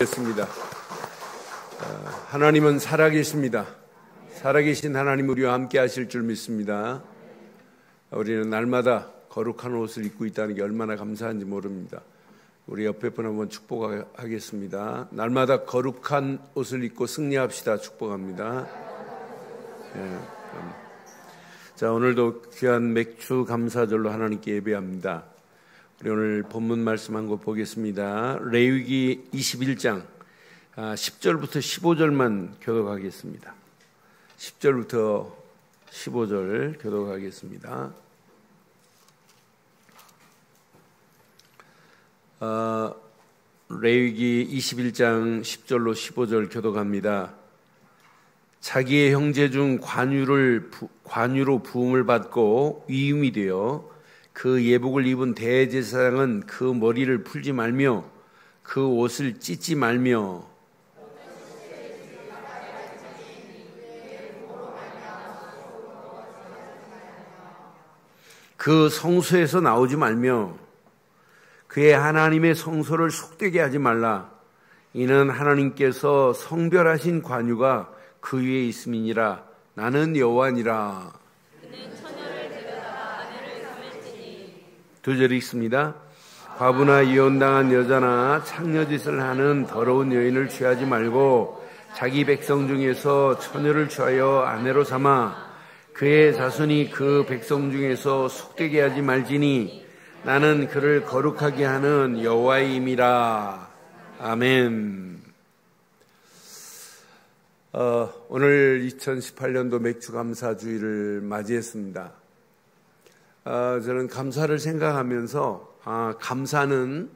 습니다. 하나님은 살아계십니다. 살아계신 하나님 우리와 함께 하실 줄 믿습니다. 우리는 날마다 거룩한 옷을 입고 있다는 게 얼마나 감사한지 모릅니다. 우리 옆에 분 한번 축복하겠습니다. 날마다 거룩한 옷을 입고 승리합시다. 축복합니다. 자, 오늘도 귀한 맥주 감사절로 하나님께 예배합니다. 우리 오늘 본문 말씀 한 거 보겠습니다. 레위기 21장 10절부터 15절만 교독하겠습니다. 10절부터 15절 교독하겠습니다. 레위기 21장 10절로 15절 교독합니다. 자기의 형제 중 관유로 부음을 받고 위임이 되어 그 예복을 입은 대제사장은 그 머리를 풀지 말며 그 옷을 찢지 말며 그 성소에서 나오지 말며 그의 하나님의 성소를 속되게 하지 말라. 이는 하나님께서 성별하신 관유가 그 위에 있음이니라. 나는 여호와니라. 두 절 읽습니다. 과부나 이혼당한 여자나 창녀짓을 하는 더러운 여인을 취하지 말고 자기 백성 중에서 처녀를 취하여 아내로 삼아 그의 자손이 그 백성 중에서 속되게 하지 말지니 나는 그를 거룩하게 하는 여호와의 임이라. 아멘. 오늘 2018년도 맥주감사주의를 맞이했습니다. 저는 감사를 생각하면서 감사는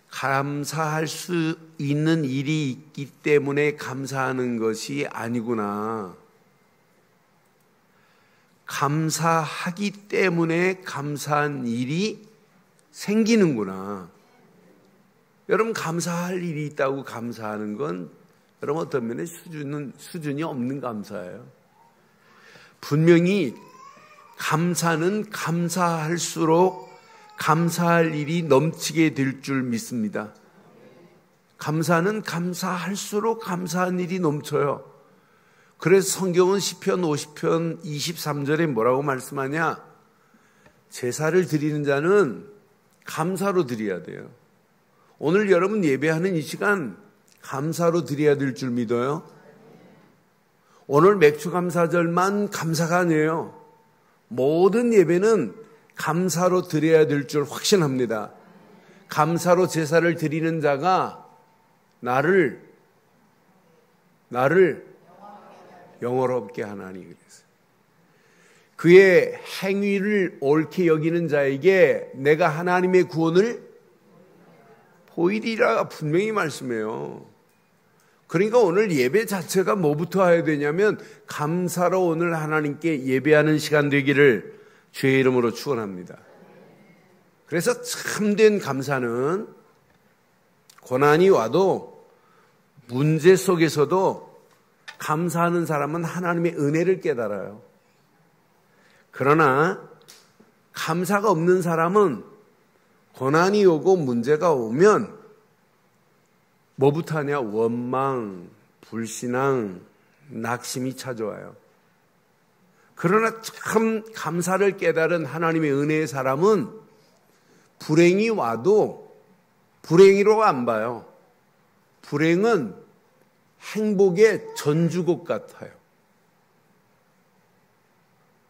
감사할 수 있는 일이 있기 때문에 감사하는 것이 아니구나. 감사하기 때문에 감사한 일이 생기는구나. 여러분, 감사할 일이 있다고 감사하는 건 여러분 어떤 면에 수준이 없는 감사예요. 분명히 감사는 감사할수록 감사할 일이 넘치게 될 줄 믿습니다. 감사는 감사할수록 감사한 일이 넘쳐요. 그래서 성경은 시편 50편 23절에 뭐라고 말씀하냐? 제사를 드리는 자는 감사로 드려야 돼요. 오늘 여러분 예배하는 이 시간 감사로 드려야 될 줄 믿어요. 오늘 맥주감사절만 감사가 아니에요. 모든 예배는 감사로 드려야 될 줄 확신합니다. 감사로 제사를 드리는 자가 나를 영화롭게 하나니 그랬어요. 그의 행위를 옳게 여기는 자에게 내가 하나님의 구원을 보이리라 분명히 말씀해요. 그러니까 오늘 예배 자체가 뭐부터 해야 되냐면 감사로 오늘 하나님께 예배하는 시간 되기를 주의 이름으로 축원합니다. 그래서 참된 감사는 고난이 와도 문제 속에서도 감사하는 사람은 하나님의 은혜를 깨달아요. 그러나 감사가 없는 사람은 고난이 오고 문제가 오면 뭐부터 하냐? 원망, 불신앙, 낙심이 찾아와요. 그러나 참 감사를 깨달은 하나님의 은혜의 사람은 불행이 와도 불행이로 안 봐요. 불행은 행복의 전주곡 같아요.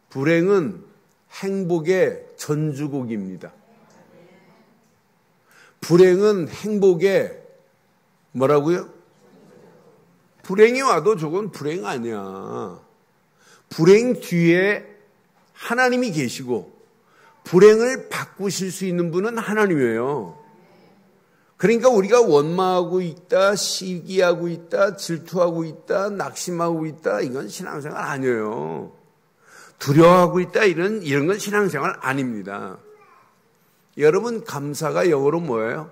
불행은 행복의 전주곡입니다. 불행은 행복의 뭐라고요? 불행이 와도 저건 불행 아니야. 불행 뒤에 하나님이 계시고 불행을 바꾸실 수 있는 분은 하나님이에요. 그러니까 우리가 원망하고 있다, 시기하고 있다, 질투하고 있다, 낙심하고 있다, 이건 신앙생활 아니에요. 두려워하고 있다, 이런 건 신앙생활 아닙니다. 여러분, 감사가 영어로 뭐예요?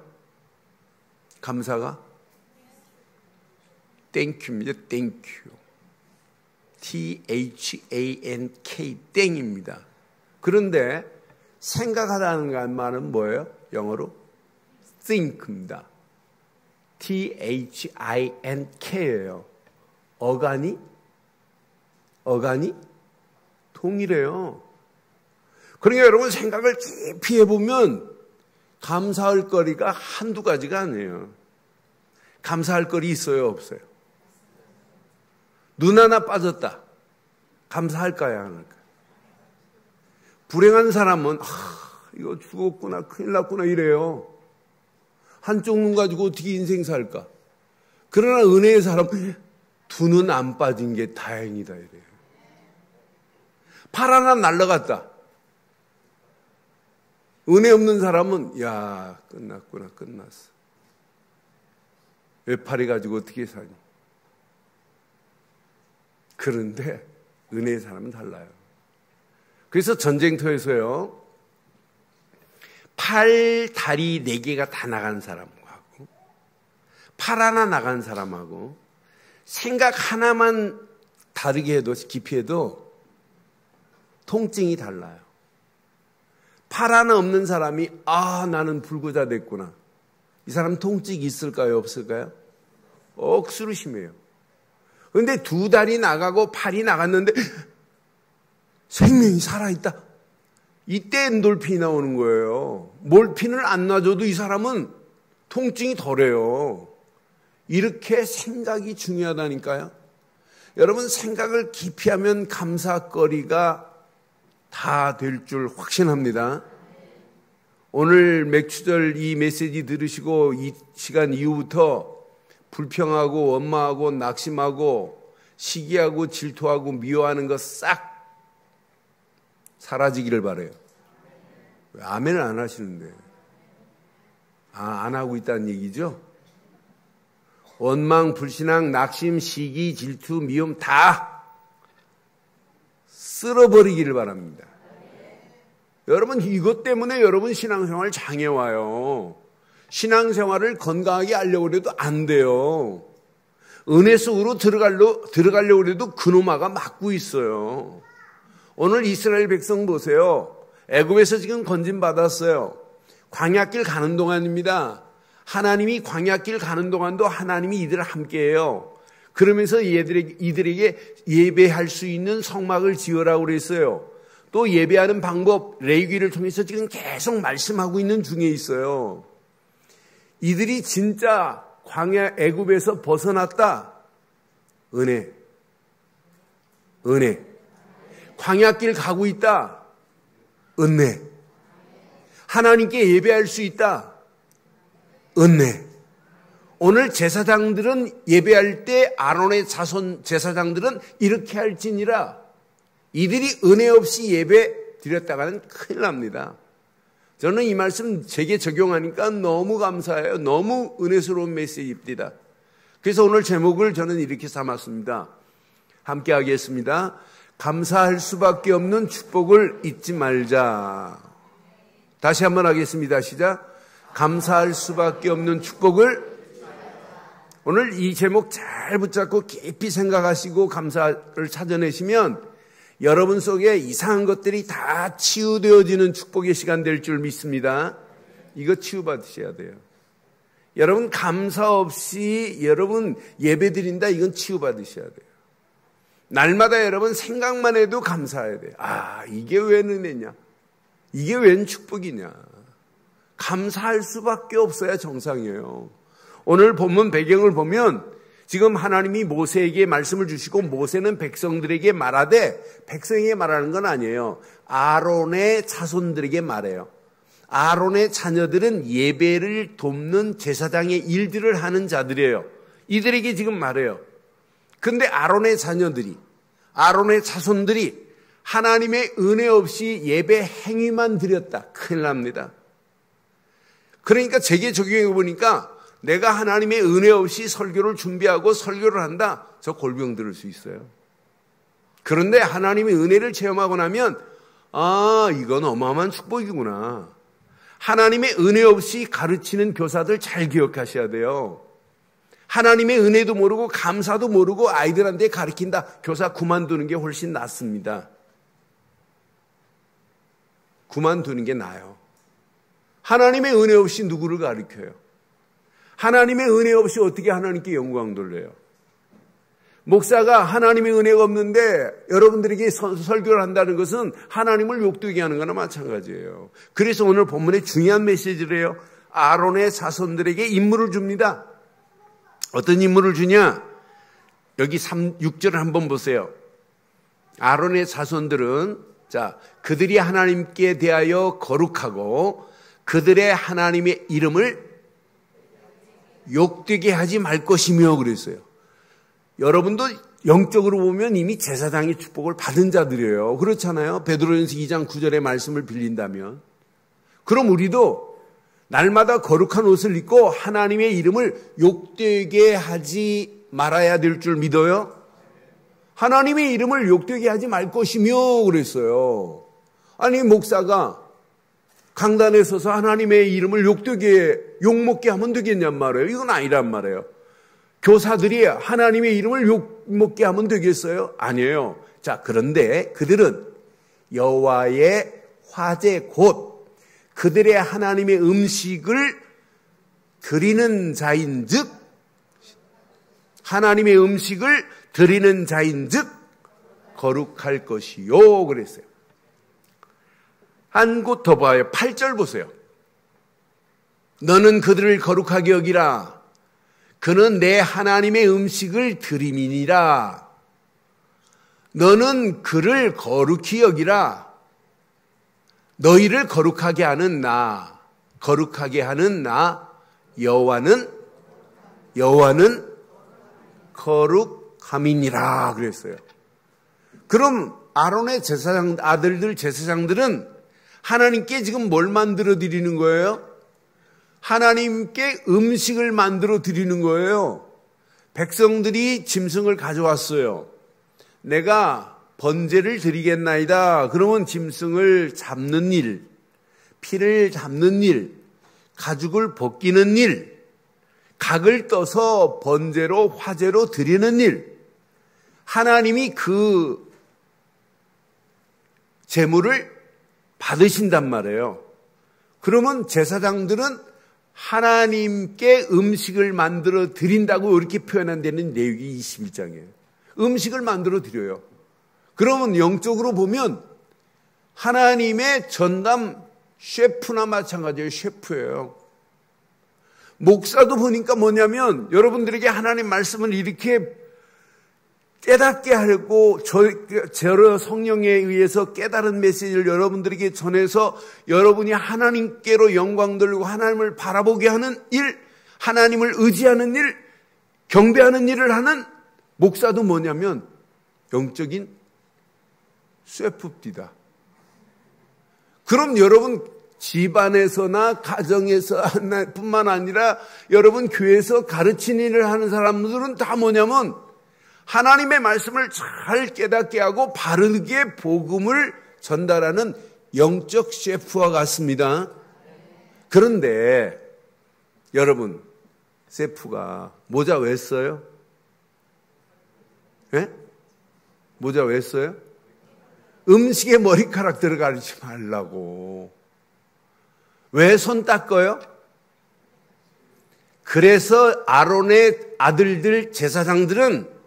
감사가? 땡큐입니다. 땡큐. THANK 땡입니다. 그런데 생각하라는 말은 뭐예요? 영어로 think입니다. THINK예요. 어간이 통이래요. 그러니까 여러분 생각을 깊이 해보면 감사할 거리가 한두 가지가 아니에요. 감사할 거리 있어요, 없어요? 눈 하나 빠졌다. 감사할까요, 안 할까요? 불행한 사람은 이거 죽었구나, 큰일 났구나 이래요. 한쪽 눈 가지고 어떻게 인생 살까? 그러나 은혜의 사람 두 눈 안 빠진 게 다행이다 이래요. 팔 하나 날라갔다. 은혜 없는 사람은 야 끝났구나, 끝났어. 외팔이 가지고 어떻게 사니? 그런데 은혜의 사람은 달라요. 그래서 전쟁터에서요, 팔, 다리 4개가 다 나간 사람하고 팔 하나 나간 사람하고 생각 하나만 다르게 해도, 깊이 해도 통증이 달라요. 팔 하나 없는 사람이 나는 불구자 됐구나. 이 사람 통증이 있을까요, 없을까요? 억수로 심해요. 그런데 두 다리 나가고 팔이 나갔는데 생명이 살아있다. 이때 엔돌핀이 나오는 거예요. 몰핀을 안 놔줘도 이 사람은 통증이 덜해요. 이렇게 생각이 중요하다니까요. 여러분 생각을 깊이 하면 감사거리가 다 될 줄 확신합니다. 오늘 맥추절 이 메시지 들으시고 이 시간 이후부터 불평하고 원망하고 낙심하고 시기하고 질투하고 미워하는 거 싹 사라지기를 바라요. 왜 아멘을 안 하시는데? 안 하고 있다는 얘기죠? 원망, 불신앙, 낙심, 시기, 질투, 미움 다 쓸어버리기를 바랍니다. 여러분 이것 때문에 여러분 신앙생활 장애와요. 신앙생활을 건강하게 하려고 해도 안 돼요. 은혜 속으로 들어가려고 해도 그놈아가 막고 있어요. 오늘 이스라엘 백성 보세요. 애굽에서 지금 건진받았어요. 광야길 가는 동안입니다. 하나님이 광야길 가는 동안도 하나님이 이들을 함께해요. 그러면서 이들에게 예배할 수 있는 성막을 지으라고 그랬어요. 또 예배하는 방법, 레위기를 통해서 지금 계속 말씀하고 있는 중에 있어요. 이들이 진짜 광야 애굽에서 벗어났다. 은혜. 광야길 가고 있다. 은혜. 하나님께 예배할 수 있다. 은혜. 오늘 제사장들은 예배할 때 아론의 자손 제사장들은 이렇게 할지니라. 이들이 은혜 없이 예배 드렸다가는 큰일 납니다. 저는 이 말씀 제게 적용하니까 너무 감사해요. 너무 은혜스러운 메시지입니다. 그래서 오늘 제목을 저는 이렇게 삼았습니다. 함께 하겠습니다. 감사할 수밖에 없는 축복을 잊지 말자. 다시 한번 하겠습니다. 시작. 감사할 수밖에 없는 축복을. 오늘 이 제목 잘 붙잡고 깊이 생각하시고 감사를 찾아내시면 여러분 속에 이상한 것들이 다 치유되어지는 축복의 시간 될 줄 믿습니다. 이거 치유받으셔야 돼요. 여러분 감사 없이 여러분 예배드린다, 이건 치유받으셔야 돼요. 날마다 여러분 생각만 해도 감사해야 돼요. 이게 웬 은혜냐, 이게 웬 축복이냐. 감사할 수밖에 없어야 정상이에요. 오늘 본문 배경을 보면 지금 하나님이 모세에게 말씀을 주시고 모세는 백성들에게 말하되, 백성에게 말하는 건 아니에요. 아론의 자손들에게 말해요. 아론의 자녀들은 예배를 돕는 제사장의 일들을 하는 자들이에요. 이들에게 지금 말해요. 근데 아론의 자녀들이, 아론의 자손들이 하나님의 은혜 없이 예배 행위만 드렸다. 큰일 납니다. 그러니까 제게 적용해 보니까 내가 하나님의 은혜 없이 설교를 준비하고 설교를 한다, 저 골병 들을 수 있어요. 그런데 하나님의 은혜를 체험하고 나면 이건 어마어마한 축복이구나. 하나님의 은혜 없이 가르치는 교사들 잘 기억하셔야 돼요. 하나님의 은혜도 모르고 감사도 모르고 아이들한테 가르친다, 교사 그만두는 게 훨씬 낫습니다. 그만두는 게 나아요. 하나님의 은혜 없이 누구를 가르쳐요? 하나님의 은혜 없이 어떻게 하나님께 영광 돌려요? 목사가 하나님의 은혜가 없는데 여러분들에게 설교를 한다는 것은 하나님을 욕되게 하는 거나 마찬가지예요. 그래서 오늘 본문에 중요한 메시지를 해요. 아론의 자손들에게 임무를 줍니다. 어떤 임무를 주냐? 여기 6절을 한번 보세요. 아론의 자손들은 그들이 하나님께 대하여 거룩하고 그들의 하나님의 이름을 욕되게 하지 말 것이며 그랬어요. 여러분도 영적으로 보면 이미 제사장의 축복을 받은 자들이에요. 그렇잖아요. 베드로전서 2장 9절의 말씀을 빌린다면. 그럼 우리도 날마다 거룩한 옷을 입고 하나님의 이름을 욕되게 하지 말아야 될 줄 믿어요? 하나님의 이름을 욕되게 하지 말 것이며 그랬어요. 아니 목사가 강단에 서서 하나님의 이름을 욕먹게 하면 되겠냔 말이에요. 이건 아니란 말이에요. 교사들이 하나님의 이름을 욕먹게 하면 되겠어요? 아니에요. 그런데 그들은 여호와의 화제 곧 그들의 하나님의 음식을 드리는 자인즉 하나님의 음식을 드리는 자인즉 거룩할 것이요 그랬어요. 한 곳 더 봐요. 8절 보세요. 너는 그들을 거룩하게 여기라. 그는 내 하나님의 음식을 드림이니라. 너는 그를 거룩히 여기라. 너희를 거룩하게 하는 나 여호와는 거룩함이니라 그랬어요. 그럼 아론의 아들들 제사장들은 하나님께 지금 뭘 만들어 드리는 거예요? 하나님께 음식을 만들어 드리는 거예요. 백성들이 짐승을 가져왔어요. 내가 번제를 드리겠나이다. 그러면 짐승을 잡는 일, 피를 잡는 일, 가죽을 벗기는 일, 각을 떠서 번제로 화제로 드리는 일, 하나님이 그 제물을 받으신단 말이에요. 그러면 제사장들은 하나님께 음식을 만들어 드린다고 이렇게 표현한 데는 레위기 21장이에요. 음식을 만들어 드려요. 그러면 영적으로 보면 하나님의 전담 셰프나 마찬가지예요. 셰프예요. 목사도 보니까 뭐냐면 여러분들에게 하나님 말씀을 이렇게 깨닫게 하려고 저러 성령에 의해서 깨달은 메시지를 여러분들에게 전해서 여러분이 하나님께로 영광 돌리고 하나님을 바라보게 하는 일, 하나님을 의지하는 일, 경배하는 일을 하는 목사도 뭐냐면 영적인 셰프입니다. 그럼 여러분 집안에서나 가정에서 뿐만 아니라 여러분 교회에서 가르치는 일을 하는 사람들은 다 뭐냐면 하나님의 말씀을 잘 깨닫게 하고 바르게 복음을 전달하는 영적 셰프와 같습니다. 그런데 여러분 셰프가 모자 왜 써요? 예? 모자 왜 써요? 음식에 머리카락들을 가리지 말라고. 왜 손 닦아요? 그래서 아론의 아들들 제사장들은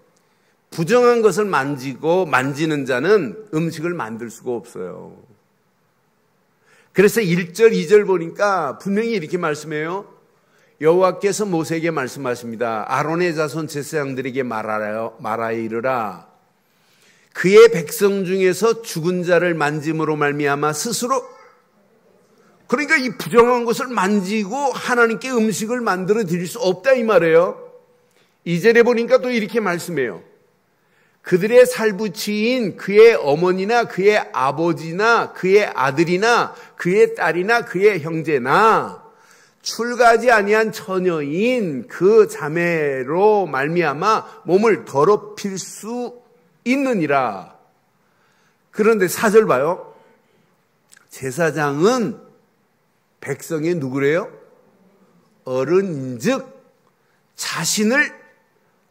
부정한 것을 만지는 자는 음식을 만들 수가 없어요. 그래서 1절, 2절 보니까 분명히 이렇게 말씀해요. 여호와께서 모세에게 말씀하십니다. 아론의 자손 제사장들에게 말하여 이르라. 그의 백성 중에서 죽은 자를 만짐으로 말미암아 스스로, 그러니까 이 부정한 것을 만지고 하나님께 음식을 만들어 드릴 수 없다 이 말이에요. 2절에 보니까 또 이렇게 말씀해요. 그들의 살부치인 그의 어머니나 그의 아버지나 그의 아들이나 그의 딸이나 그의 형제나 출가하지 아니한 처녀인 그 자매로 말미암아 몸을 더럽힐 수 있느니라. 그런데 4절 봐요. 제사장은 백성의 누구래요? 어른인즉 자신을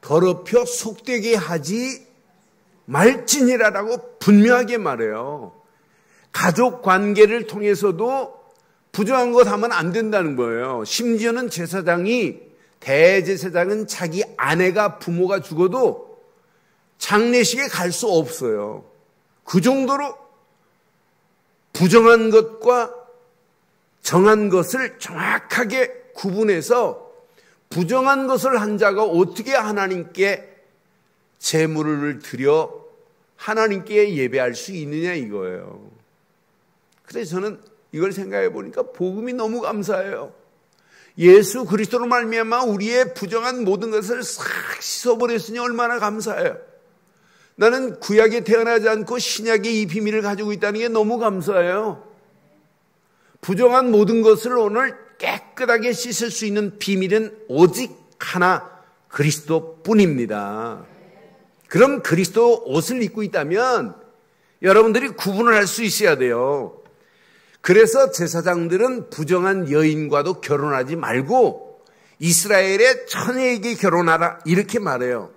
더럽혀 속되게 하지 말지니라라고 분명하게 말해요. 가족 관계를 통해서도 부정한 것 하면 안 된다는 거예요. 심지어는 제사장이 대제사장은 자기 아내가 부모가 죽어도 장례식에 갈 수 없어요. 그 정도로 부정한 것과 정한 것을 정확하게 구분해서 부정한 것을 한 자가 어떻게 하나님께 제물을 드려 하나님께 예배할 수 있느냐 이거예요. 그래서 저는 이걸 생각해 보니까 복음이 너무 감사해요. 예수 그리스도로 말미암아 우리의 부정한 모든 것을 싹 씻어버렸으니 얼마나 감사해요. 나는 구약에 태어나지 않고 신약의 이 비밀을 가지고 있다는 게 너무 감사해요. 부정한 모든 것을 오늘 깨끗하게 씻을 수 있는 비밀은 오직 하나, 그리스도뿐입니다. 그럼 그리스도 옷을 입고 있다면 여러분들이 구분을 할 수 있어야 돼요. 그래서 제사장들은 부정한 여인과도 결혼하지 말고 이스라엘의 처녀에게 결혼하라 이렇게 말해요.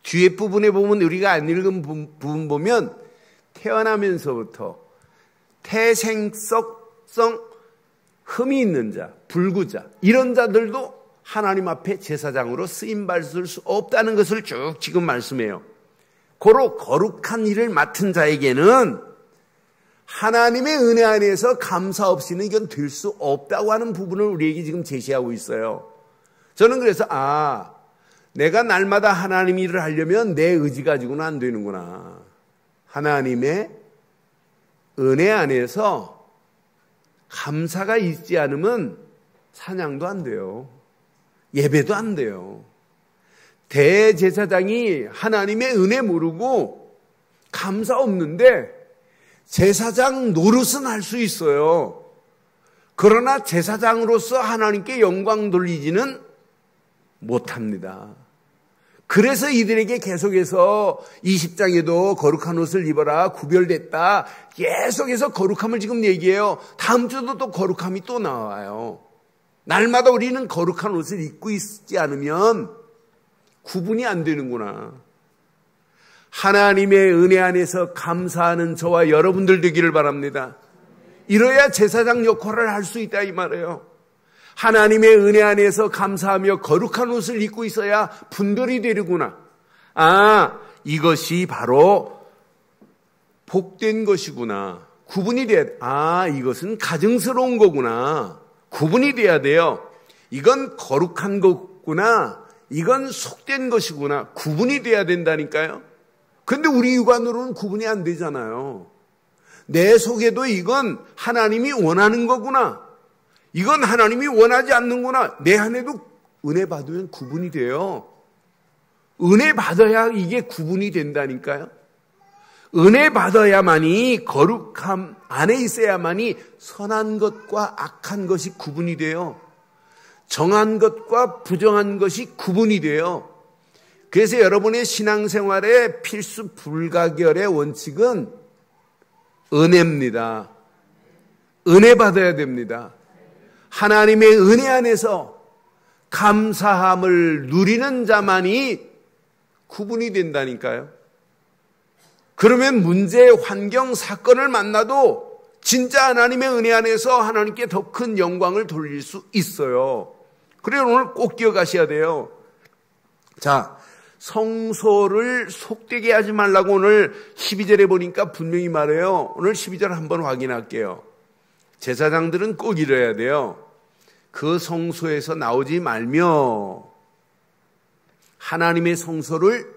뒤에 부분에 보면 우리가 안 읽은 부분 보면 태어나면서부터 태생성 흠이 있는 자, 불구자 이런 자들도 하나님 앞에 제사장으로 쓰임받을 수 없다는 것을 쭉 지금 말씀해요. 고로 거룩한 일을 맡은 자에게는 하나님의 은혜 안에서 감사 없이는 이건 될 수 없다고 하는 부분을 우리에게 지금 제시하고 있어요. 저는 그래서 내가 날마다 하나님 일을 하려면 내 의지 가지고는 안 되는구나. 하나님의 은혜 안에서 감사가 있지 않으면 찬양도 안 돼요. 예배도 안 돼요. 대제사장이 하나님의 은혜 모르고 감사 없는데 제사장 노릇은 할 수 있어요. 그러나 제사장으로서 하나님께 영광 돌리지는 못합니다. 그래서 이들에게 계속해서 20장에도 거룩한 옷을 입어라 구별됐다 계속해서 거룩함을 지금 얘기해요. 다음 주도 또 거룩함이 또 나와요. 날마다 우리는 거룩한 옷을 입고 있지 않으면 구분이 안 되는구나. 하나님의 은혜 안에서 감사하는 저와 여러분들 되기를 바랍니다. 이래야 제사장 역할을 할 수 있다 이 말이에요. 하나님의 은혜 안에서 감사하며 거룩한 옷을 입고 있어야 분별이 되는구나. 이것이 바로 복된 것이구나. 구분이 돼야 돼. 이것은 가증스러운 거구나. 구분이 돼야 돼요. 이건 거룩한 거구나. 이건 속된 것이구나. 구분이 돼야 된다니까요. 근데 우리 육안으로는 구분이 안 되잖아요. 내 속에도 이건 하나님이 원하는 거구나. 이건 하나님이 원하지 않는구나. 내 안에도 은혜 받으면 구분이 돼요. 은혜 받아야 이게 구분이 된다니까요. 은혜 받아야만이 거룩함 안에 있어야만이 선한 것과 악한 것이 구분이 돼요. 정한 것과 부정한 것이 구분이 돼요. 그래서 여러분의 신앙생활의 필수 불가결의 원칙은 은혜입니다. 은혜 받아야 됩니다. 하나님의 은혜 안에서 감사함을 누리는 자만이 구분이 된다니까요. 그러면 문제, 환경, 사건을 만나도 진짜 하나님의 은혜 안에서 하나님께 더 큰 영광을 돌릴 수 있어요. 그래서 오늘 꼭 기억하셔야 돼요. 자, 성소를 속되게 하지 말라고 오늘 12절에 보니까 분명히 말해요. 오늘 12절 한번 확인할게요. 제사장들은 꼭 이래야 돼요. 그 성소에서 나오지 말며 하나님의 성소를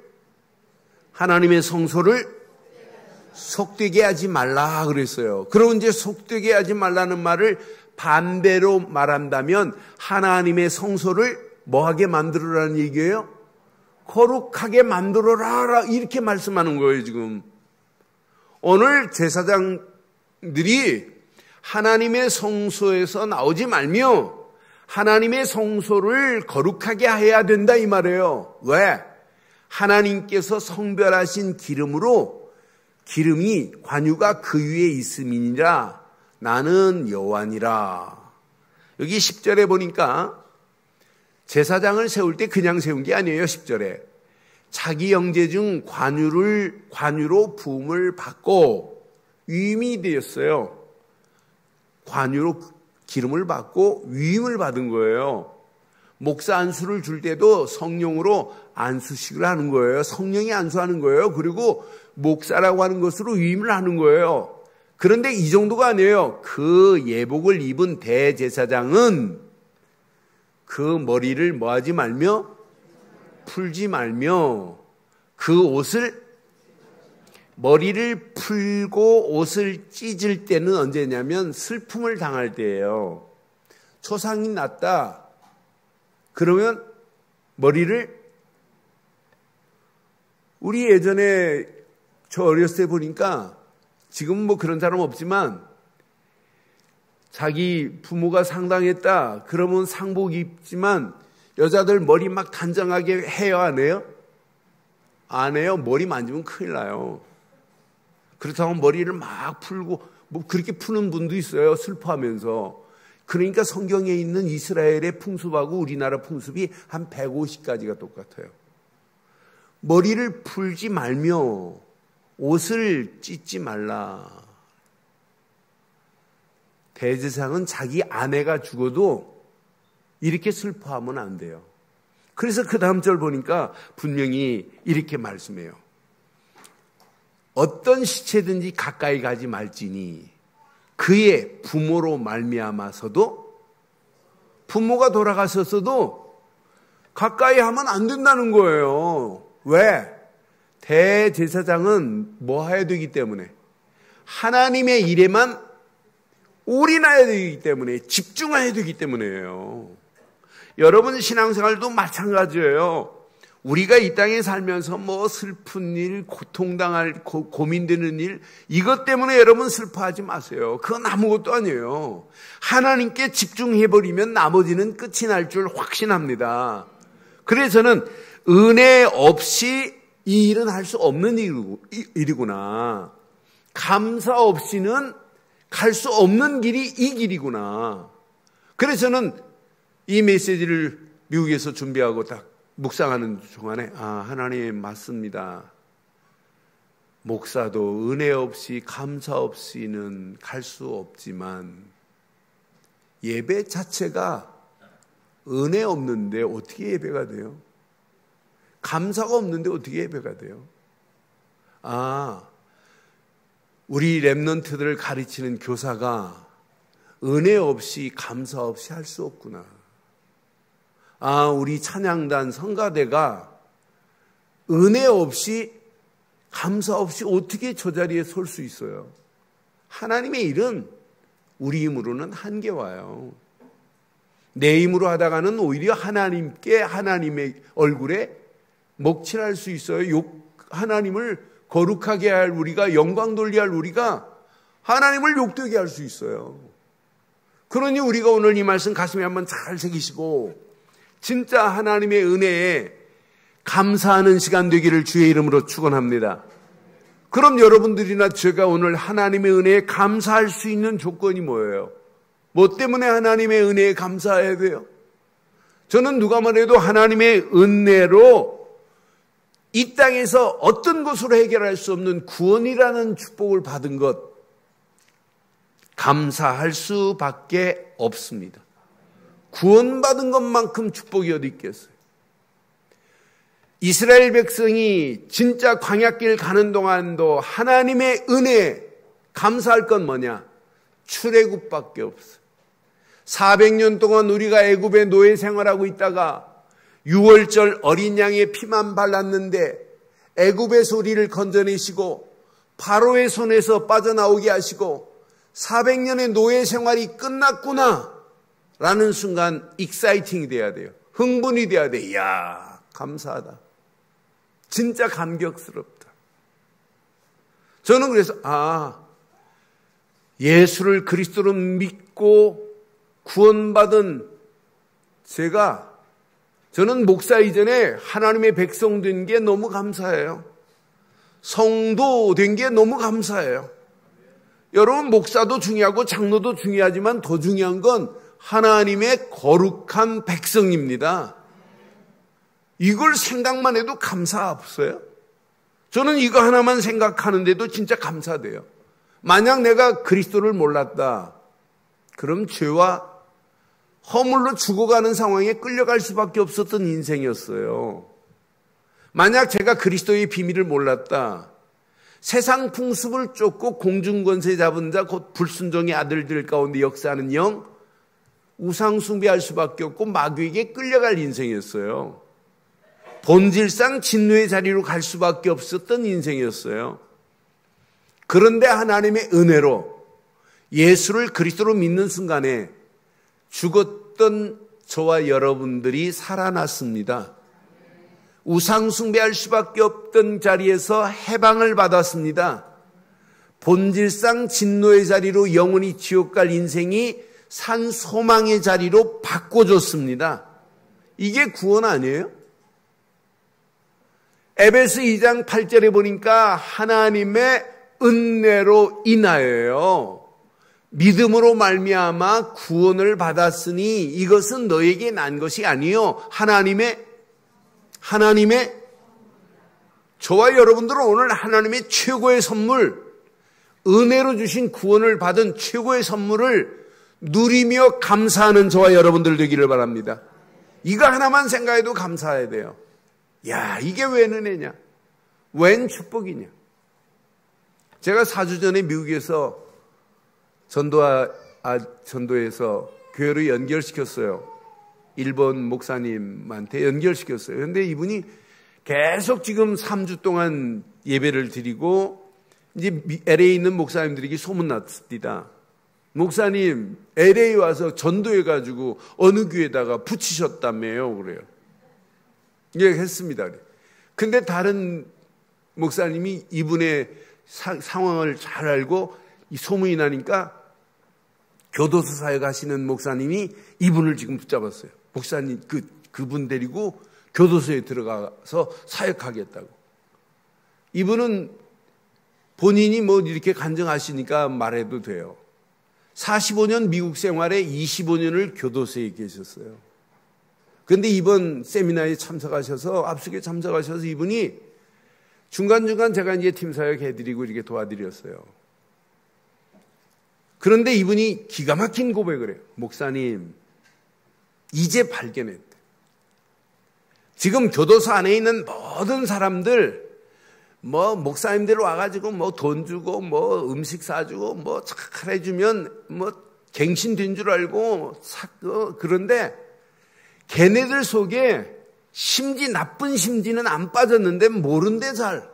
속되게 하지 말라 그랬어요. 그리고 이제 속되게 하지 말라는 말을 반대로 말한다면 하나님의 성소를 뭐하게 만들어라는 얘기예요? 거룩하게 만들어라 이렇게 말씀하는 거예요. 지금 오늘 제사장들이 하나님의 성소에서 나오지 말며 하나님의 성소를 거룩하게 해야 된다 이 말이에요. 왜? 하나님께서 성별하신 기름으로 기름이 관유가 그 위에 있음이니라. 나는 여호와니라. 여기 10절에 보니까 제사장을 세울 때 그냥 세운 게 아니에요. 10절에 자기 형제 중 관유로 부음을 받고 위임이 되었어요. 관유로 기름을 받고 위임을 받은 거예요. 목사 안수를 줄 때도 성령으로 안수식을 하는 거예요. 성령이 안수하는 거예요. 그리고 목사라고 하는 것으로 위임을 하는 거예요. 그런데 이 정도가 아니에요. 그 예복을 입은 대제사장은 그 머리를 뭐하지 말며 풀지 말며 그 옷을 머리를 풀고 옷을 찢을 때는 언제냐면 슬픔을 당할 때예요. 초상이 났다. 그러면 머리를 우리 예전에 저 어렸을 때 보니까 지금은 뭐 그런 사람 없지만 자기 부모가 상당했다. 그러면 상복 입지만 여자들 머리 막 단정하게 해요, 안 해요? 안 해요. 머리 만지면 큰일 나요. 그렇다고 머리를 막 풀고 뭐 그렇게 푸는 분도 있어요. 슬퍼하면서. 그러니까 성경에 있는 이스라엘의 풍습하고 우리나라 풍습이 한 150가지가 똑같아요. 머리를 풀지 말며 옷을 찢지 말라. 대제사장은 자기 아내가 죽어도 이렇게 슬퍼하면 안 돼요. 그래서 그 다음 절 보니까 분명히 이렇게 말씀해요. 어떤 시체든지 가까이 가지 말지니 그의 부모로 말미암아서도 부모가 돌아가셨어도 가까이 하면 안 된다는 거예요. 왜? 대제사장은 뭐 해야 되기 때문에 하나님의 일에만 올인해야 되기 때문에 집중해야 되기 때문이에요. 여러분 신앙생활도 마찬가지예요. 우리가 이 땅에 살면서 뭐 슬픈 일, 고통당할, 고민되는 일 이것 때문에 여러분 슬퍼하지 마세요. 그건 아무것도 아니에요. 하나님께 집중해버리면 나머지는 끝이 날 줄 확신합니다. 그래서 저는 은혜 없이 이 일은 할 수 없는 일이구나. 감사 없이는 갈 수 없는 길이 이 길이구나. 그래서 저는 이 메시지를 미국에서 준비하고 딱 묵상하는 동안에 하나님 맞습니다. 목사도 은혜 없이 감사 없이는 갈 수 없지만 예배 자체가 은혜 없는데 어떻게 예배가 돼요? 감사가 없는데 어떻게 예배가 돼요? 우리 랩런트들을 가르치는 교사가 은혜 없이 감사 없이 할 수 없구나. 우리 찬양단 성가대가 은혜 없이 감사 없이 어떻게 저 자리에 설 수 있어요? 하나님의 일은 우리 힘으로는 한계 와요. 내 힘으로 하다가는 오히려 하나님께 하나님의 얼굴에 먹칠할 수 있어요. 하나님을 거룩하게 할 우리가 영광 돌리게 할 우리가 하나님을 욕되게 할 수 있어요. 그러니 우리가 오늘 이 말씀 가슴에 한번 잘 새기시고 진짜 하나님의 은혜에 감사하는 시간 되기를 주의 이름으로 축원합니다. 그럼 여러분들이나 제가 오늘 하나님의 은혜에 감사할 수 있는 조건이 뭐예요? 뭐 때문에 하나님의 은혜에 감사해야 돼요? 저는 누가 말해도 하나님의 은혜로 이 땅에서 어떤 것으로 해결할 수 없는 구원이라는 축복을 받은 것 감사할 수밖에 없습니다. 구원받은 것만큼 축복이 어디 있겠어요? 이스라엘 백성이 진짜 광야길 가는 동안도 하나님의 은혜에 감사할 건 뭐냐? 출애굽밖에 없어요. 400년 동안 우리가 애굽의 노예 생활하고 있다가 6월절 어린 양의 피만 발랐는데 애굽에서 우리를 건져내시고 바로의 손에서 빠져나오게 하시고 400년의 노예 생활이 끝났구나 라는 순간 익사이팅이 돼야 돼요. 흥분이 돼야 돼. 이야, 감사하다. 진짜 감격스럽다. 저는 그래서 예수를 그리스도로 믿고 구원받은 저는 목사 이전에 하나님의 백성 된 게 너무 감사해요. 성도 된 게 너무 감사해요. 여러분 목사도 중요하고 장로도 중요하지만 더 중요한 건 하나님의 거룩한 백성입니다. 이걸 생각만 해도 감사 없어요? 저는 이거 하나만 생각하는데도 진짜 감사돼요. 만약 내가 그리스도를 몰랐다. 그럼 죄와 허물로 죽어가는 상황에 끌려갈 수밖에 없었던 인생이었어요. 만약 제가 그리스도의 비밀을 몰랐다, 세상 풍습을 쫓고 공중권세 잡은 자 곧 불순종의 아들들 가운데 역사하는 영, 우상 숭배할 수밖에 없고 마귀에게 끌려갈 인생이었어요. 본질상 진노의 자리로 갈 수밖에 없었던 인생이었어요. 그런데 하나님의 은혜로 예수를 그리스도로 믿는 순간에 죽었던 저와 여러분들이 살아났습니다. 우상 숭배할 수밖에 없던 자리에서 해방을 받았습니다. 본질상 진노의 자리로 영원히 지옥 갈 인생이 산 소망의 자리로 바꿔줬습니다. 이게 구원 아니에요? 에베소 2장 8절에 보니까 하나님의 은혜로 인하여요, 믿음으로 말미암아 구원을 받았으니 이것은 너에게 난 것이 아니요 하나님의 저와 여러분들은 오늘 하나님의 최고의 선물, 은혜로 주신 구원을 받은 최고의 선물을 누리며 감사하는 저와 여러분들 되기를 바랍니다. 이거 하나만 생각해도 감사해야 돼요. 야, 이게 웬 은혜냐? 웬 축복이냐? 제가 4주 전에 미국에서 전도에서 교회로 연결시켰어요. 일본 목사님한테 연결시켰어요. 그런데 이분이 계속 지금 3주 동안 예배를 드리고 이제 LA에 있는 목사님들에게 소문났습니다. 목사님, LA 와서 전도해가지고 어느 교회에다가 붙이셨다며요. 그래요. 예, 했습니다. 근데 다른 목사님이 이분의 상황을 잘 알고 이 소문이 나니까 교도소 사역하시는 목사님이 이분을 지금 붙잡았어요. 목사님, 그분 데리고 교도소에 들어가서 사역하겠다고. 이분은 본인이 뭐 이렇게 간증하시니까 말해도 돼요. 45년 미국 생활에 25년을 교도소에 계셨어요. 그런데 이번 세미나에 참석하셔서, 압숙에 참석하셔서 이분이 중간중간 제가 이제 팀 사역 해드리고 이렇게 도와드렸어요. 그런데 이분이 기가 막힌 고백을 해요. 목사님, 이제 발견했대. 지금 교도소 안에 있는 모든 사람들, 목사님들 와가지고 돈 주고 음식 사주고 잘해주면 갱신된 줄 알고 그런데 걔네들 속에 나쁜 심지는 안 빠졌는데 모른대 잘.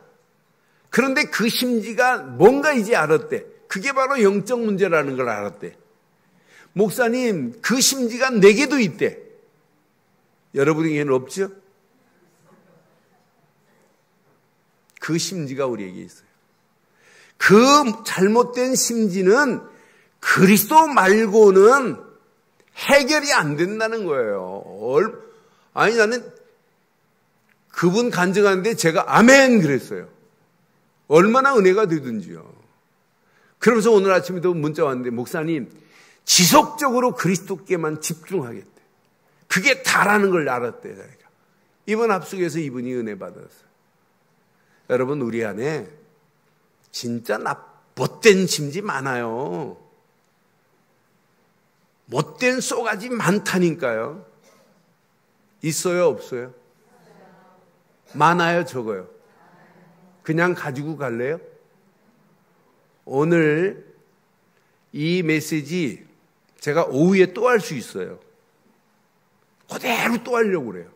그런데 그 심지가 뭔가 이제 알았대. 그게 바로 영적 문제라는 걸 알았대. 목사님, 그 심지가 내게도 있대. 여러분에게는 없죠? 그 심지가 우리에게 있어요. 그 잘못된 심지는 그리스도 말고는 해결이 안 된다는 거예요. 아니, 나는 그분 간증하는데 제가 아멘 그랬어요. 얼마나 은혜가 되든지요. 그러면서 오늘 아침에도 문자 왔는데, 목사님, 지속적으로 그리스도께만 집중하겠대. 그게 다라는 걸 알았대요. 자기가. 이번 합숙에서 이분이 은혜 받았어요. 여러분, 우리 안에 진짜 못된 심지 많아요. 못된 쏘가지 많다니까요. 있어요, 없어요? 많아요, 적어요? 그냥 가지고 갈래요? 오늘 이 메시지 제가 오후에 또 할 수 있어요. 그대로 또 하려고 그래요.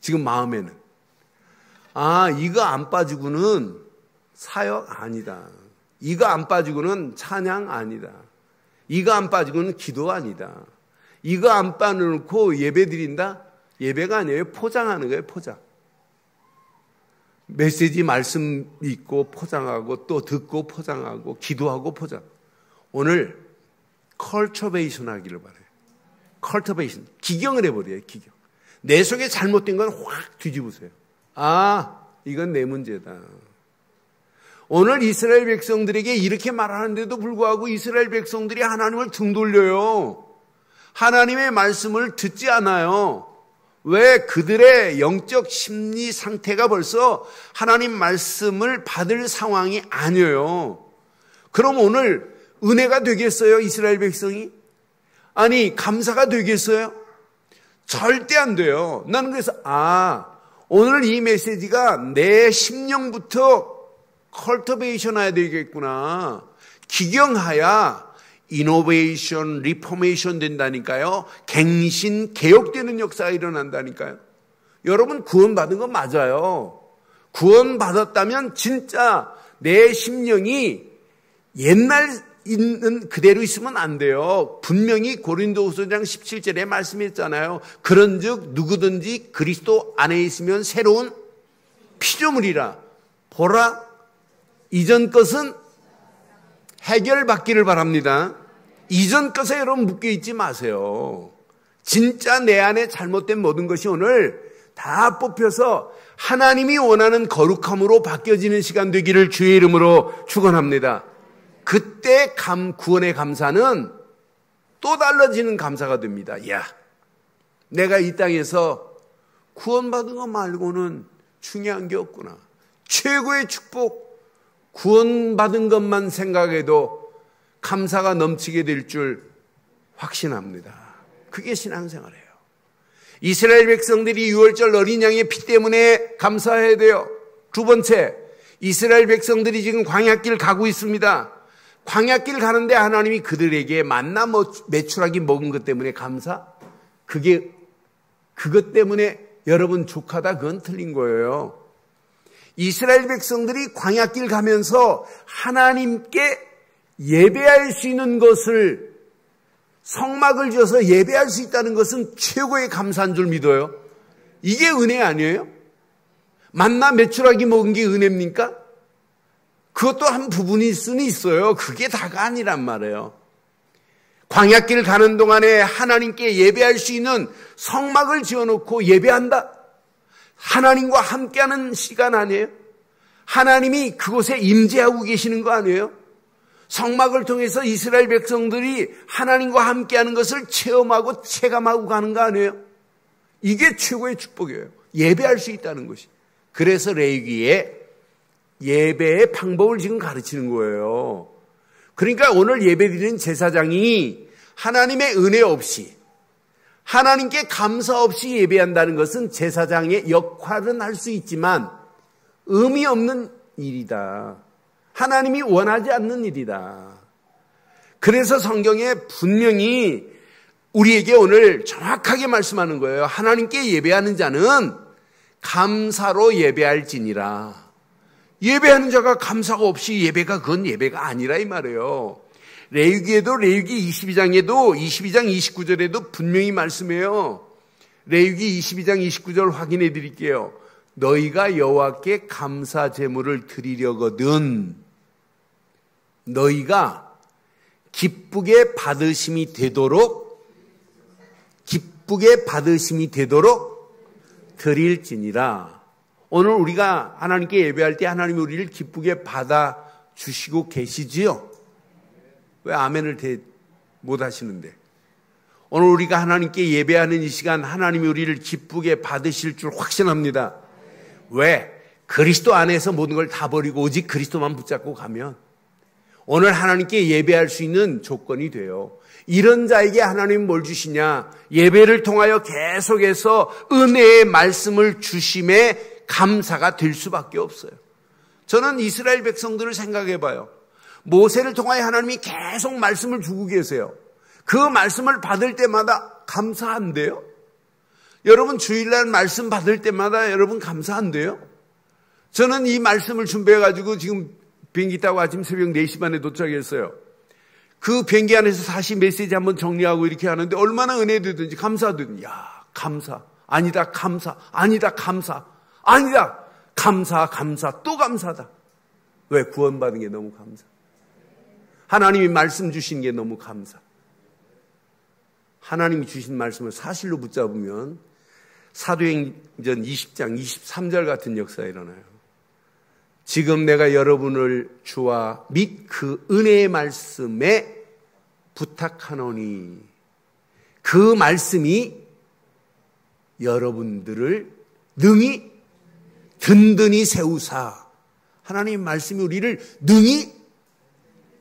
지금 마음에는. 이거 안 빠지고는 사역 아니다. 이거 안 빠지고는 찬양 아니다. 이거 안 빠지고는 기도 아니다. 이거 안 빠놓고 예배 드린다? 예배가 아니에요. 포장하는 거예요, 포장. 메시지 말씀 읽고 포장하고 또 듣고 포장하고 기도하고 포장. 오늘 컬처베이션 하기를 바라요. 컬처베이션. 기경을 해버려요, 기경. 내 속에 잘못된 건 확 뒤집으세요. 이건 내 문제다. 오늘 이스라엘 백성들에게 이렇게 말하는데도 불구하고 이스라엘 백성들이 하나님을 등 돌려요. 하나님의 말씀을 듣지 않아요. 왜? 그들의 영적 심리 상태가 벌써 하나님 말씀을 받을 상황이 아니에요. 그럼 오늘 은혜가 되겠어요, 이스라엘 백성이? 아니, 감사가 되겠어요? 절대 안 돼요. 나는 그래서 오늘 이 메시지가 내 심령부터 컬터베이션 해야 되겠구나. 기경하야 이노베이션, 리포메이션 된다니까요. 갱신, 개혁되는 역사가 일어난다니까요. 여러분 구원받은 건 맞아요. 구원받았다면 진짜 내 심령이 옛날 있는 그대로 있으면 안 돼요. 분명히 고린도후서장 17절에 말씀했잖아요. 그런즉 누구든지 그리스도 안에 있으면 새로운 피조물이라. 보라, 이전 것은 해결받기를 바랍니다. 이전 것에 여러분 묶여있지 마세요. 진짜 내 안에 잘못된 모든 것이 오늘 다 뽑혀서 하나님이 원하는 거룩함으로 바뀌어지는 시간 되기를 주의 이름으로 축원합니다. 그때 구원의 감사는 또 달라지는 감사가 됩니다. 내가 이 땅에서 구원받은 것 말고는 중요한 게 없구나. 최고의 축복, 구원받은 것만 생각해도 감사가 넘치게 될 줄 확신합니다. 그게 신앙생활이에요. 이스라엘 백성들이 유월절 어린 양의 피 때문에 감사해야 돼요. 두 번째, 이스라엘 백성들이 지금 광야길 가고 있습니다. 광야길 가는데 하나님이 그들에게 만나 메추라기 먹은 것 때문에 감사? 그것 때문에 여러분 족하다, 그건 틀린 거예요. 이스라엘 백성들이 광야길 가면서 하나님께 예배할 수 있는 것을, 성막을 지어서 예배할 수 있다는 것은 최고의 감사한 줄 믿어요. 이게 은혜 아니에요? 만나 메추라기 먹은 게 은혜입니까? 그것도 한 부분일 수는 있어요. 그게 다가 아니란 말이에요. 광야길 가는 동안에 하나님께 예배할 수 있는 성막을 지어놓고 예배한다? 하나님과 함께하는 시간 아니에요? 하나님이 그곳에 임재하고 계시는 거 아니에요? 성막을 통해서 이스라엘 백성들이 하나님과 함께하는 것을 체험하고 체감하고 가는 거 아니에요? 이게 최고의 축복이에요. 예배할 수 있다는 것이. 그래서 레위기에 예배의 방법을 지금 가르치는 거예요. 그러니까 오늘 예배드리는 제사장이 하나님의 은혜 없이, 하나님께 감사 없이 예배한다는 것은 제사장의 역할은 할 수 있지만 의미 없는 일이다. 하나님이 원하지 않는 일이다. 그래서 성경에 분명히 우리에게 오늘 정확하게 말씀하는 거예요. 하나님께 예배하는 자는 감사로 예배할지니라. 예배하는 자가 감사가 없이 예배가, 그건 예배가 아니라 이 말이에요. 레위기에도, 레위기 22장에도 22장 29절에도 분명히 말씀해요. 레위기 22장 29절 확인해 드릴게요. 너희가 여호와께 감사 제물을 드리려거든 너희가 기쁘게 받으심이 되도록 드릴지니라. 오늘 우리가 하나님께 예배할 때 하나님이 우리를 기쁘게 받아주시고 계시지요? 왜 아멘을 못 하시는데? 오늘 우리가 하나님께 예배하는 이 시간 하나님이 우리를 기쁘게 받으실 줄 확신합니다. 왜? 그리스도 안에서 모든 걸 다 버리고 오직 그리스도만 붙잡고 가면 오늘 하나님께 예배할 수 있는 조건이 돼요. 이런 자에게 하나님은 뭘 주시냐? 예배를 통하여 계속해서 은혜의 말씀을 주심에 감사가 될 수밖에 없어요. 저는 이스라엘 백성들을 생각해 봐요. 모세를 통하여 하나님이 계속 말씀을 주고 계세요. 그 말씀을 받을 때마다 감사한데요? 여러분 주일날 말씀 받을 때마다 여러분 감사한데요? 저는 이 말씀을 준비해가지고 지금 비행기 타고 아침 새벽 4시 반에 도착했어요. 그 비행기 안에서 다시 메시지 한번 정리하고 이렇게 하는데 얼마나 은혜되든지 감사하든지, 감사, 아니다 감사, 아니다 감사, 아니다 감사, 또 감사다. 왜? 구원받은 게 너무 감사. 하나님이 말씀 주신 게 너무 감사. 하나님이 주신 말씀을 사실로 붙잡으면 사도행전 20장 23절 같은 역사가 일어나요. 지금 내가 여러분을 주와 및 그 은혜의 말씀에 부탁하노니 그 말씀이 여러분들을 능히 든든히 세우사. 하나님의 말씀이 우리를 능히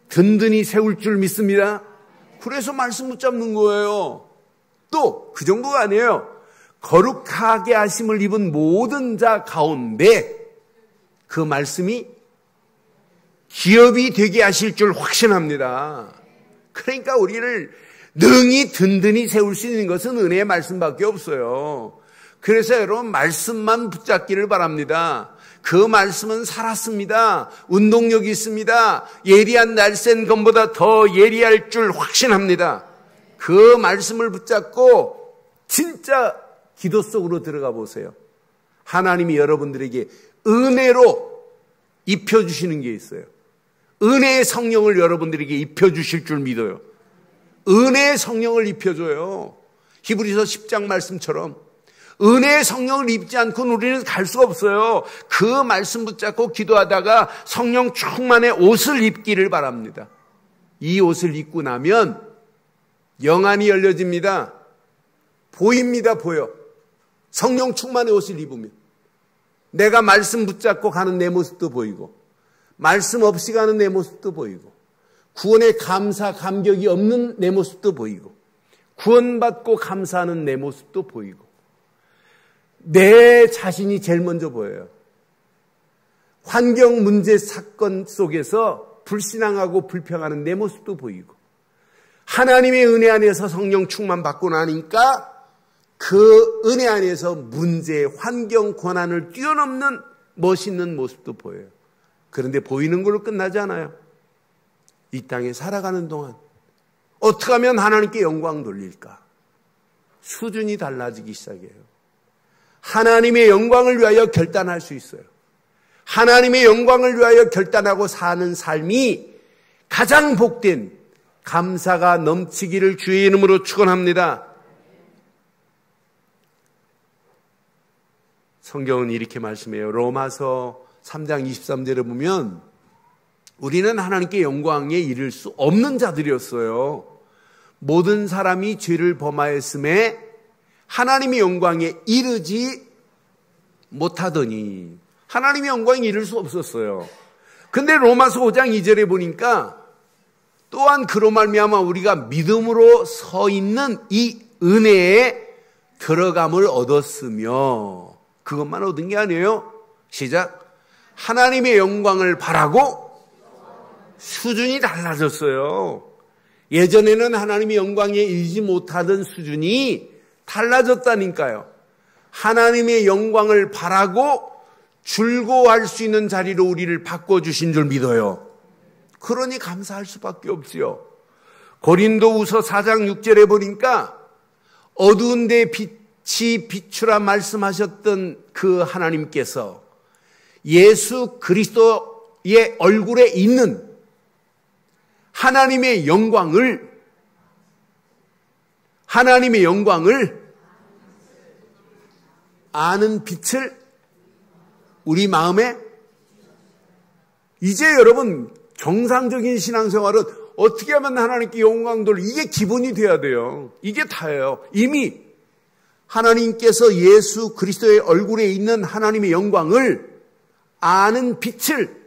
든든히 세울 줄 믿습니다. 그래서 말씀 붙잡는 거예요. 또 그 정도가 아니에요. 거룩하게 하심을 입은 모든 자 가운데 그 말씀이 기업이 되게 하실 줄 확신합니다. 그러니까 우리를 능히 든든히 세울 수 있는 것은 은혜의 말씀밖에 없어요. 그래서 여러분 말씀만 붙잡기를 바랍니다. 그 말씀은 살았습니다. 운동력이 있습니다. 예리한 날쌘 검보다 더 예리할 줄 확신합니다. 그 말씀을 붙잡고 진짜 기도 속으로 들어가 보세요. 하나님이 여러분들에게 은혜로 입혀주시는 게 있어요. 은혜의 성령을 여러분들에게 입혀주실 줄 믿어요. 은혜의 성령을 입혀줘요. 히브리서 10장 말씀처럼 은혜의 성령을 입지 않고는 우리는 갈 수가 없어요. 그 말씀 붙잡고 기도하다가 성령 충만의 옷을 입기를 바랍니다. 이 옷을 입고 나면 영안이 열려집니다. 보입니다. 보여. 성령 충만의 옷을 입으면 내가 말씀 붙잡고 가는 내 모습도 보이고 말씀 없이 가는 내 모습도 보이고 구원의 감사 감격이 없는 내 모습도 보이고 구원받고 감사하는 내 모습도 보이고 내 자신이 제일 먼저 보여요. 환경 문제 사건 속에서 불신앙하고 불평하는 내 모습도 보이고 하나님의 은혜 안에서 성령 충만 받고 나니까 그 은혜 안에서 문제, 환경, 고난을 뛰어넘는 멋있는 모습도 보여요. 그런데 보이는 걸로 끝나지 않아요. 이 땅에 살아가는 동안 어떻게 하면 하나님께 영광 돌릴까? 수준이 달라지기 시작해요. 하나님의 영광을 위하여 결단할 수 있어요. 하나님의 영광을 위하여 결단하고 사는 삶이 가장 복된 감사가 넘치기를 주의 이름으로 축원합니다. 성경은 이렇게 말씀해요. 로마서 3장 23절에 보면 우리는 하나님께 영광에 이를 수 없는 자들이었어요. 모든 사람이 죄를 범하였음에 하나님의 영광에 이르지 못하더니 하나님의 영광에 이를 수 없었어요. 근데 로마서 5장 2절에 보니까 또한 그로 말미암아 우리가 믿음으로 서 있는 이 은혜에 들어감을 얻었으며 그것만 얻은 게 아니에요. 시작. 하나님의 영광을 바라고 수준이 달라졌어요. 예전에는 하나님의 영광에 이르지 못하던 수준이 달라졌다니까요. 하나님의 영광을 바라고 즐거워할 수 있는 자리로 우리를 바꿔주신 줄 믿어요. 그러니 감사할 수밖에 없지요. 고린도후서 4장 6절에 보니까 어두운 데 빛이 비추라 말씀하셨던 그 하나님께서 예수 그리스도의 얼굴에 있는 하나님의 영광을 아는 빛을 우리 마음에 이제 여러분 정상적인 신앙생활은 어떻게 하면 하나님께 영광 돌리 이게 기본이 돼야 돼요. 이게 다예요. 이미 하나님께서 예수 그리스도의 얼굴에 있는 하나님의 영광을 아는 빛을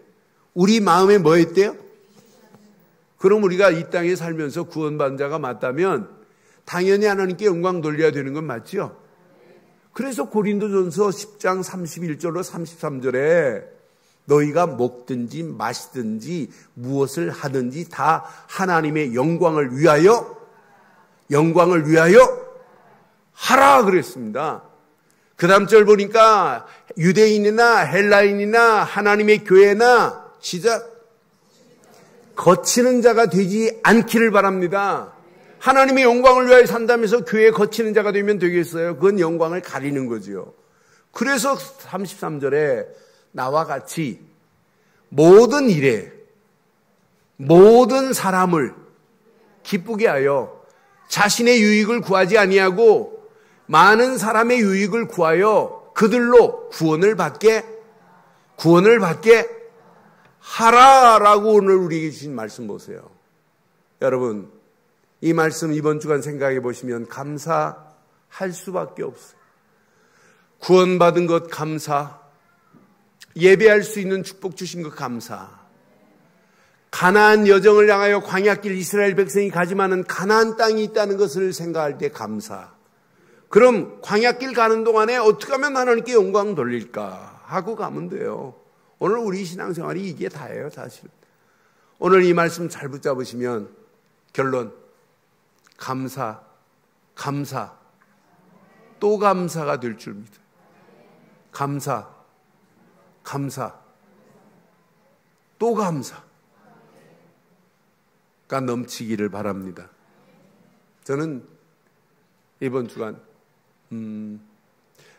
우리 마음에 뭐 했대요? 그럼 우리가 이 땅에 살면서 구원받은 자가 맞다면 당연히 하나님께 영광 돌려야 되는 건 맞죠? 그래서 고린도전서 10장 31절로 33절에 너희가 먹든지 마시든지 무엇을 하든지 다 하나님의 영광을 위하여 하라 그랬습니다. 그 다음 절 보니까 유대인이나 헬라인이나 하나님의 교회나 시작 거치는 자가 되지 않기를 바랍니다. 하나님의 영광을 위하여 산다면서 교회에 거치는 자가 되면 되겠어요? 그건 영광을 가리는 거죠. 그래서 33절에 나와 같이 모든 일에 모든 사람을 기쁘게 하여 자신의 유익을 구하지 아니하고 많은 사람의 유익을 구하여 그들로 구원을 받게 하라라고 오늘 우리에게 주신 말씀 보세요. 여러분 이 말씀 이번 주간 생각해 보시면 감사할 수밖에 없어요. 구원받은 것 감사, 예배할 수 있는 축복 주신 것 감사, 가나안 여정을 향하여 광야길 이스라엘 백성이 가지만은 가나안 땅이 있다는 것을 생각할 때 감사, 그럼 광야길 가는 동안에 어떻게 하면 하나님께 영광 돌릴까 하고 가면 돼요. 오늘 우리 신앙생활이 이게 다예요, 사실. 오늘 이 말씀 잘 붙잡으시면 결론, 감사, 또 감사가 될 줄 믿어요. 감사, 또 감사가 넘치기를 바랍니다. 저는 이번 주간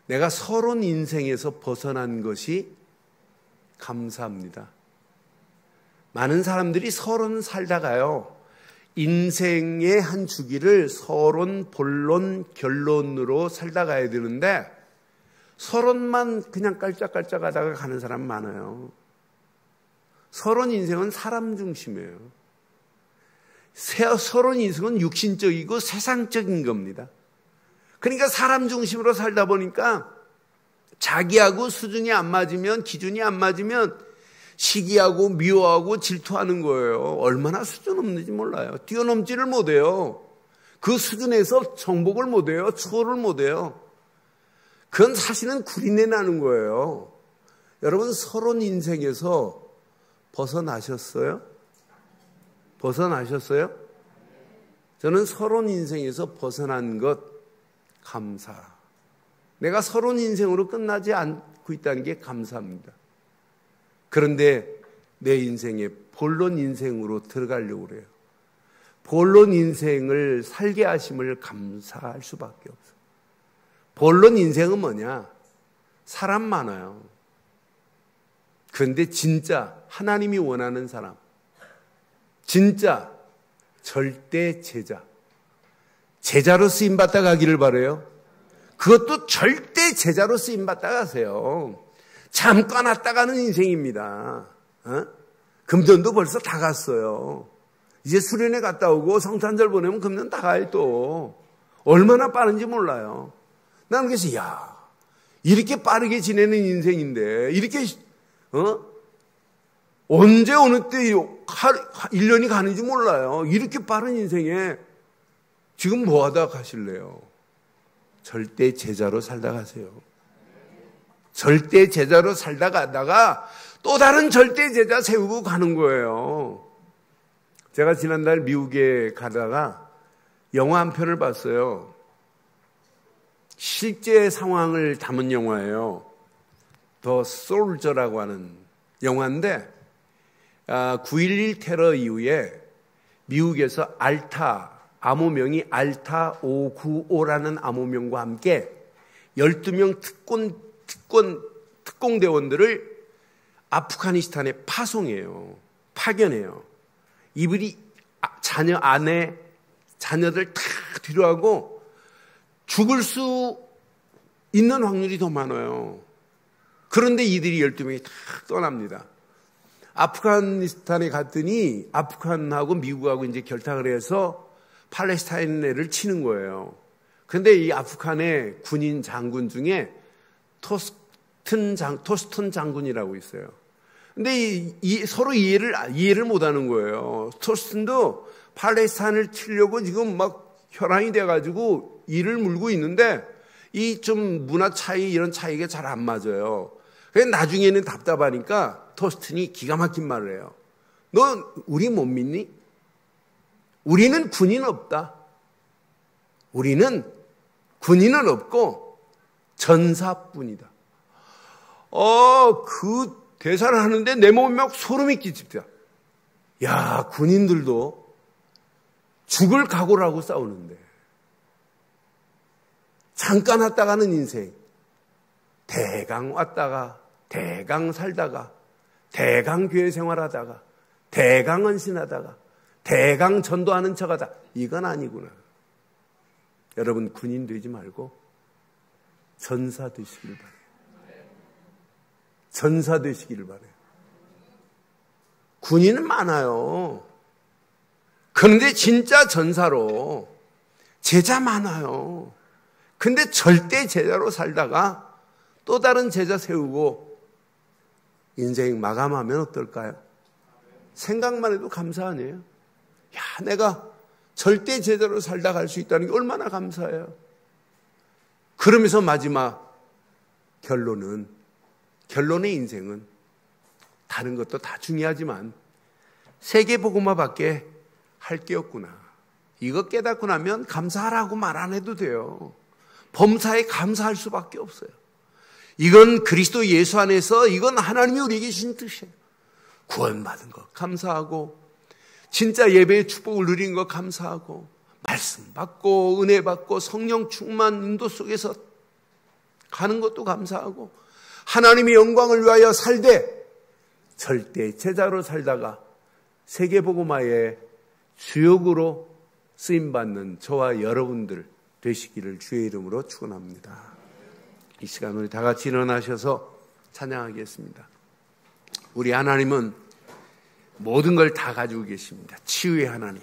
내가 서론 인생에서 벗어난 것이 감사합니다. 많은 사람들이 서론 살다가요, 인생의 한 주기를 서론, 본론, 결론으로 살다 가야 되는데 서론만 그냥 깔짝깔짝 하다가 가는 사람 많아요. 서론 인생은 사람 중심이에요. 서론 인생은 육신적이고 세상적인 겁니다. 그러니까 사람 중심으로 살다 보니까 자기하고 수준이 안 맞으면, 기준이 안 맞으면 시기하고 미워하고 질투하는 거예요. 얼마나 수준 없는지 몰라요. 뛰어넘지를 못해요. 그 수준에서 정복을 못해요. 추월을 못해요. 그건 사실은 구린내 나는 거예요. 여러분, 서론 인생에서 벗어나셨어요? 벗어나셨어요? 저는 서론 인생에서 벗어난 것 감사. 내가 서론 인생으로 끝나지 않고 있다는 게 감사합니다. 그런데 내 인생에 본론 인생으로 들어가려고 그래요. 본론 인생을 살게 하심을 감사할 수밖에 없어요. 본론 인생은 뭐냐? 사람 많아요. 그런데 진짜 하나님이 원하는 사람, 진짜 절대 제자로 쓰임받다 가기를 바라요. 그것도 절대 제자로 쓰임받다 가세요. 잠깐 왔다 가는 인생입니다. 금년도 벌써 다 갔어요. 이제 수련회 갔다 오고 성탄절 보내면 금년 다 가요 또. 얼마나 빠른지 몰라요. 나는 그래서 이렇게 빠르게 지내는 인생인데 이렇게 언제 어느 때 1년이 가는지 몰라요. 이렇게 빠른 인생에 지금 뭐 하다 가실래요? 절대 제자로 살다 가세요. 절대 제자로 살다 가다가 또 다른 절대 제자 세우고 가는 거예요. 제가 지난달 미국에 가다가 영화 한 편을 봤어요. 실제 상황을 담은 영화예요. 더 솔저라고 하는 영화인데 9.11 테러 이후에 미국에서 암호명이 알타 595라는 암호명과 함께 12명 특공대원들을 아프가니스탄에 파견해요. 이들이 자녀들 다 뒤로하고 죽을 수 있는 확률이 더 많아요. 그런데 이들이 12명이 다 떠납니다. 아프가니스탄에 갔더니 아프간하고 미국하고 이제 결탁을 해서 팔레스타인을 치는 거예요. 그런데 이 아프간의 군인 장군 중에 토스턴 장군이라고 있어요. 근데 서로 이해를 못하는 거예요. 토스턴도 팔레스타인을 치려고 지금 막 혈안이 돼가지고 이를 물고 있는데 이 좀 문화 차이 이런 차이가 잘 안 맞아요. 그래서 나중에는 답답하니까 토스턴이 기가 막힌 말을 해요. 너 우리 못 믿니? 우리는 군인 없다. 우리는 군인은 없고 전사뿐이다. 그 대사를 하는데 내 몸에 막 소름이 끼칩니다. 야, 군인들도 죽을 각오를 하고 싸우는데 잠깐 왔다 가는 인생. 대강 왔다가 대강 살다가 대강 교회 생활하다가 대강 헌신하다가 대강 전도하는 척하다. 이건 아니구나. 여러분 군인 되지 말고 전사 되시길 바래요. 전사 되시기를 바래요. 군인은 많아요. 그런데 진짜 전사로 제자 많아요. 근데 절대 제자로 살다가 또 다른 제자 세우고 인생 마감하면 어떨까요? 생각만 해도 감사 아니에요? 내가 절대 제자로 살다 갈 수 있다는 게 얼마나 감사해요. 그러면서 마지막 결론의 인생은 다른 것도 다 중요하지만 세계복음화밖에 할 게 없구나. 이거 깨닫고 나면 감사하라고 말 안 해도 돼요. 범사에 감사할 수밖에 없어요. 이건 그리스도 예수 안에서 이건 하나님이 우리에게 주신 뜻이에요. 구원받은 것 감사하고, 진짜 예배의 축복을 누린 것 감사하고, 말씀 받고 은혜 받고 성령 충만 인도 속에서 가는 것도 감사하고, 하나님의 영광을 위하여 살되 절대 제자로 살다가 세계복음화의 주역으로 쓰임받는 저와 여러분들 되시기를 주의 이름으로 축원합니다. 이 시간 우리 다 같이 일어나셔서 찬양하겠습니다. 우리 하나님은 모든 걸 다 가지고 계십니다. 치유의 하나님,